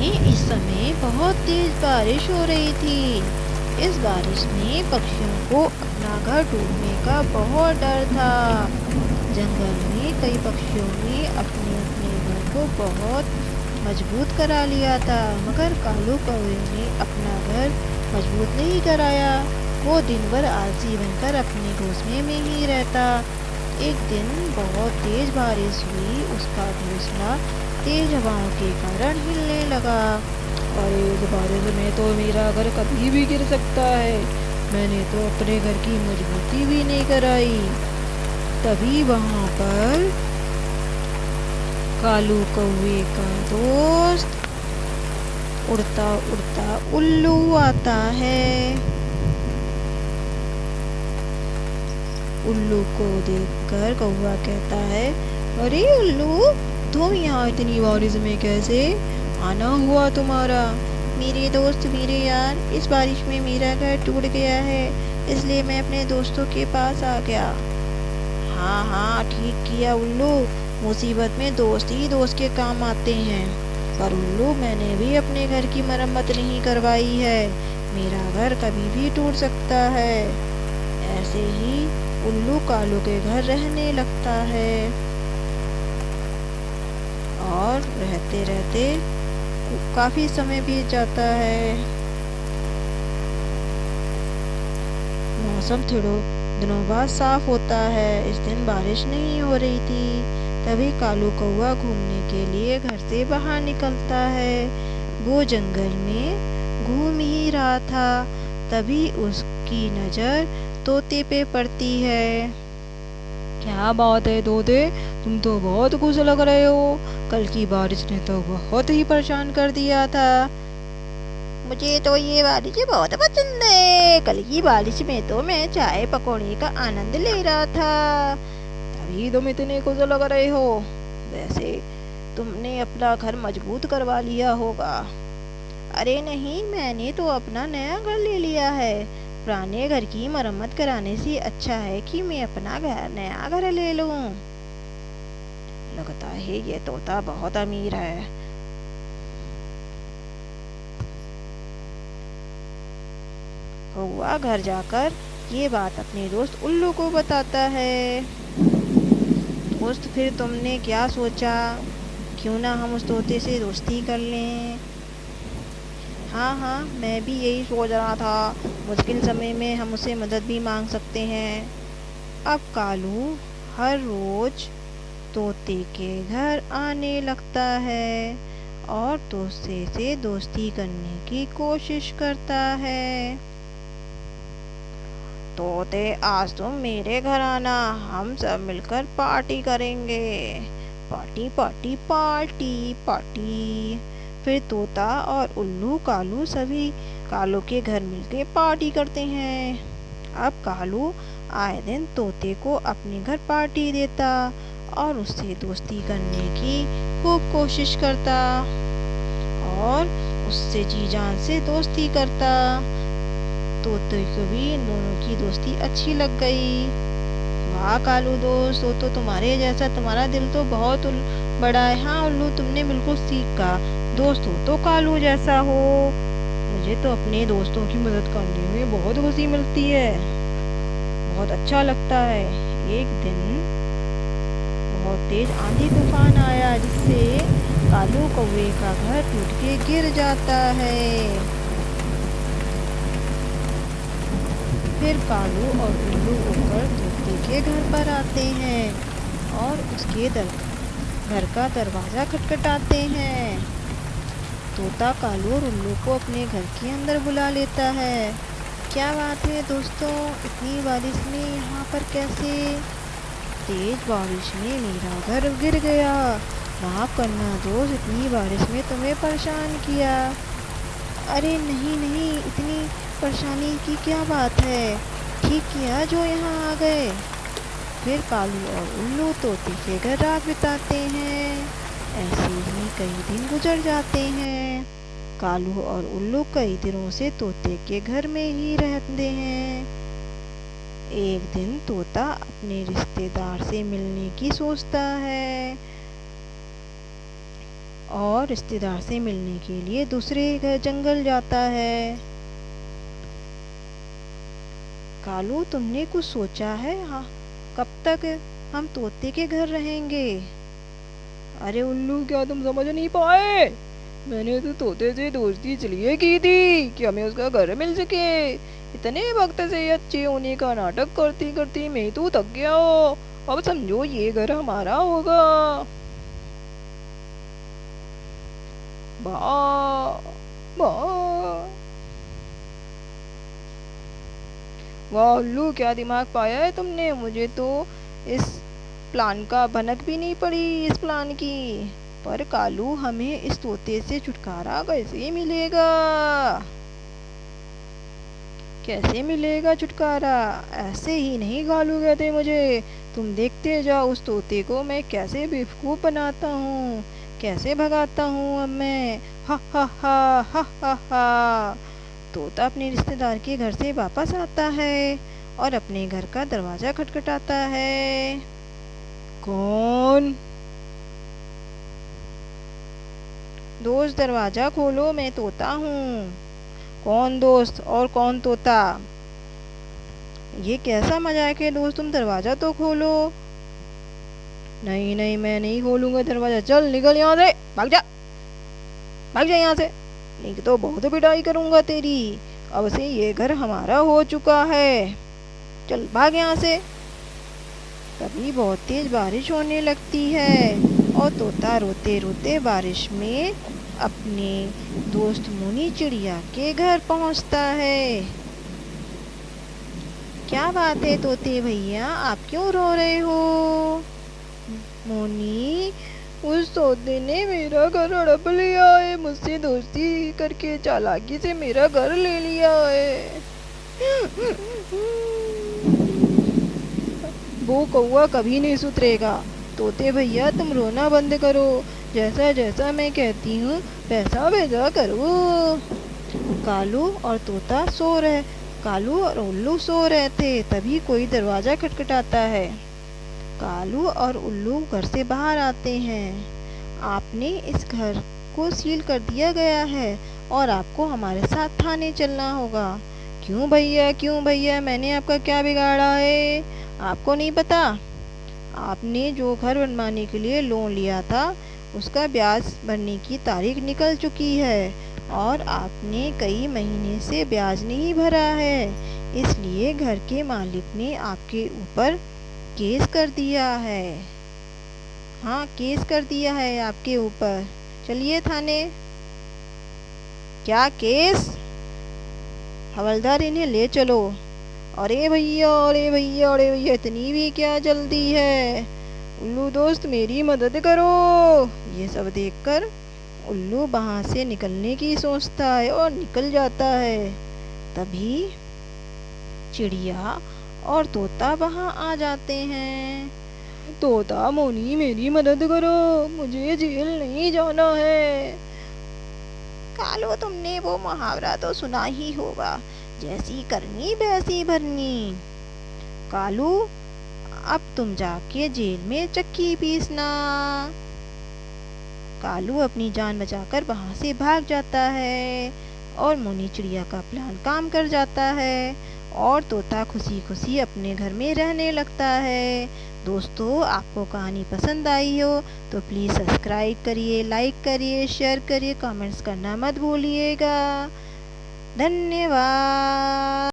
में इस समय बहुत तेज बारिश हो रही थी। इस बारिश में पक्षियों को अपना घर डूबने का बहुत डर था। जंगल में कई पक्षियों ने अपने अपने घर को बहुत मजबूत करा लिया था, मगर कालू कौवे ने अपना घर मजबूत नहीं कराया। वो दिन भर आलसी बनकर अपने घोंसले में ही रहता। एक दिन बहुत तेज बारिश हुई। उसका घोंसला तेज हवाओं के कारण हिलने लगा। अरे, इस बारिश में तो मेरा घर कभी भी गिर सकता है। मैंने तो अपने घर की मजबूती भी नहीं कराई। तभी वहां पर कालू कौवे का दोस्त उड़ता उड़ता उल्लू आता है। उल्लू को देखकर कौवा कहता है, अरे उल्लू, तुम यहाँ इतनी बारिश में कैसे आना हुआ तुम्हारा? मेरे दोस्त, मेरे यार, इस बारिश में मेरा घर टूट गया है, इसलिए मैं अपने दोस्तों के पास आ गया। हाँ हाँ, ठीक किया उल्लू। मुसीबत में दोस्त ही दोस्त के काम आते हैं। पर उल्लू, मैंने भी अपने घर की मरम्मत नहीं करवाई है। मेरा घर कभी भी टूट सकता है। ऐसे ही उल्लू कालू के घर रहने लगता है और रहते रहते काफी समय बीत जाता है। मौसम थोड़े दिनों बाद साफ होता है। इस दिन बारिश नहीं हो रही थी। तभी कालू कौवा घूमने के लिए घर से बाहर निकलता है। वो जंगल में घूम ही रहा था। तभी उसकी नजर तोते पे पड़ती है। क्या बात है तोते, तुम तो बहुत खुश लग रहे हो। कल की बारिश ने तो बहुत ही परेशान कर दिया था। मुझे तो ये बारिश बहुत पसंद है। कल की बारिश में तो मैं चाय पकौड़े का आनंद ले रहा था, तभी तुम इतने खुश लग रहे हो। वैसे तुमने अपना घर मजबूत करवा लिया होगा। अरे नहीं, मैंने तो अपना नया घर ले लिया है। पुराने घर की मरम्मत कराने से अच्छा है कि मैं अपना नया घर ले लूं। लगता है ये तोता बहुत अमीर है। कौवा घर जाकर ये बात अपने दोस्त उल्लू को बताता है। दोस्त, फिर तुमने क्या सोचा? क्यों ना हम उस तोते से दोस्ती कर लें? हाँ हाँ, मैं भी यही सोच रहा था। मुश्किल समय में हम उससे मदद भी मांग सकते हैं। अब कालू हर रोज तोते के घर आने लगता है और तोते से दोस्ती करने की कोशिश करता है। तोते, आज तुम मेरे घर आना, हम सब मिलकर पार्टी करेंगे। Party party party party. फिर तोता और उल्लू कालू सभी कालू के घर मिलके पार्टी करते हैं। अब कालू आए दिन तोते को अपने घर पार्टी देता और उससे दोस्ती करने की खूब कोशिश करता और उससे जी जान से दोस्ती करता। तोते को भी इन दोनों की दोस्ती अच्छी लग गई। वाह कालू दोस्त, तो तुम्हारे जैसा, तुम्हारा दिल तो बहुत बड़ा है। हाँ उल्लू, तुमने बिल्कुल ठीक कहा। दोस्त हो तो कालू जैसा हो। मुझे तो अपने दोस्तों की मदद करने में बहुत खुशी मिलती है, बहुत अच्छा लगता है। एक दिन बहुत तेज आंधी तूफान आया, जिससे कालू कौवे का घर टूट के गिर जाता है। फिर कालू और उल्लू उड़कर तोते के घर पर आते हैं और उसके घर का दरवाज़ा खटखटाते हैं। तोता कालू और उल्लू को अपने घर के अंदर बुला लेता है। क्या बात है दोस्तों, इतनी बारिश में यहाँ पर कैसे? तेज बारिश में मेरा घर गिर गया। माफ़ करना दोस्त, इतनी बारिश में तुम्हें परेशान किया। अरे नहीं नहीं, इतनी परेशानी की क्या बात है, ठीक किया जो यहाँ आ गए। फिर कालू और उल्लू तोते के घर रात बिताते हैं। ऐसे ही कई दिन गुजर जाते हैं। कालू और उल्लू कई दिनों से तोते के घर में ही रहते हैं। एक दिन तोता अपने रिश्तेदार से मिलने की सोचता है और रिश्तेदार से मिलने के लिए दूसरे घर जंगल जाता है। कालू, तुमने कुछ सोचा है? हाँ, कब तक हम तोते के घर रहेंगे? अरे उल्लू, क्या तुम समझ नहीं पाए? मैंने तो तोते से दोस्ती इसलिए की थी कि हमें उसका घर मिल सके। इतने वक्त से ये अच्छे होने का नाटक करती करती मैं तो थक गया हूँ। अब समझो ये घर हमारा होगा। वाह वाह। वाह उल्लू, क्या दिमाग पाया है तुमने। मुझे तो इस प्लान का भनक भी नहीं पड़ी इस प्लान की। पर कालू, हमें इस तोते से छुटकारा कैसे मिलेगा? कैसे मिलेगा छुटकारा? ऐसे ही नहीं कालू कहते मुझे। तुम देखते जाओ उस तोते को मैं कैसे बेवकूफ़ बनाता हूँ, कैसे भगाता हूँ अब मैं। हा हा हा हा हा हा। तोता अपने रिश्तेदार के घर से वापस आता है और अपने घर का दरवाज़ा खटखटाता है। कौन? दोस्त, दरवाज़ा खोलो, मैं तोता हूँ। कौन दोस्त और कौन तोता? ये कैसा मजाक है दोस्त, तुम दरवाज़ा तो खोलो। नहीं नहीं, मैं नहीं खोलूँगा दरवाज़ा। चल निकल यहाँ से, भाग जा, भाग जा यहाँ से, नहीं तो बहुत पिटाई करूँगा तेरी। अब से ये घर हमारा हो चुका है, चल भाग यहाँ से। तभी बहुत तेज बारिश होने लगती है और तोता रोते रोते बारिश में अपने दोस्त मोनी चिड़िया के घर पहुंचता है। क्या बात है तोते भैया, आप क्यों रो रहे हो? मोनी, उस तोते ने मेरा घर हड़प लिया है, मुझसे दोस्ती करके चालाकी से मेरा घर ले लिया है। वो कौवा कभी नहीं सुधरेगा। तोते भैया, तुम रोना बंद करो। जैसा जैसा मैं कहती हूँ वैसा वैसा करो। कालू और तोता सो रहे कालू और उल्लू सो रहे थे। तभी कोई दरवाज़ा खटखटाता है। कालू और उल्लू घर से बाहर आते हैं। आपने इस घर को सील कर दिया गया है और आपको हमारे साथ थाने चलना होगा। क्यों भैया, क्यों भैया, मैंने आपका क्या बिगाड़ा है? आपको नहीं पता? आपने जो घर बनवाने के लिए लोन लिया था उसका ब्याज भरने की तारीख निकल चुकी है और आपने कई महीने से ब्याज नहीं भरा है। इसलिए घर के मालिक ने आपके ऊपर केस कर दिया है। हाँ, केस कर दिया है आपके ऊपर। चलिए थाने। क्या केस? हवलदार, इन्हें ले चलो। अरे भैया, अरे भैया, अरे भैया, इतनी भी क्या जल्दी है? उल्लू दोस्त, मेरी मदद करो। ये सब देखकर उल्लू वहाँ से निकलने की सोचता है और निकल जाता है। तभी चिड़िया और तोता वहाँ आ जाते हैं। तोता, मोनी, मेरी मदद करो, मुझे जेल नहीं जाना है। कालो, तुमने वो मुहावरा तो सुना ही होगा, जैसी करनी वैसी भरनी। कालू, अब तुम जाके जेल में चक्की पीसना। कालू अपनी जान बचाकर वहाँ से भाग जाता है और मोनी चिड़िया का प्लान काम कर जाता है और तोता खुशी खुशी अपने घर में रहने लगता है। दोस्तों, आपको कहानी पसंद आई हो तो प्लीज़ सब्सक्राइब करिए, लाइक करिए, शेयर करिए, कमेंट्स करना मत भूलिएगा। धन्यवाद।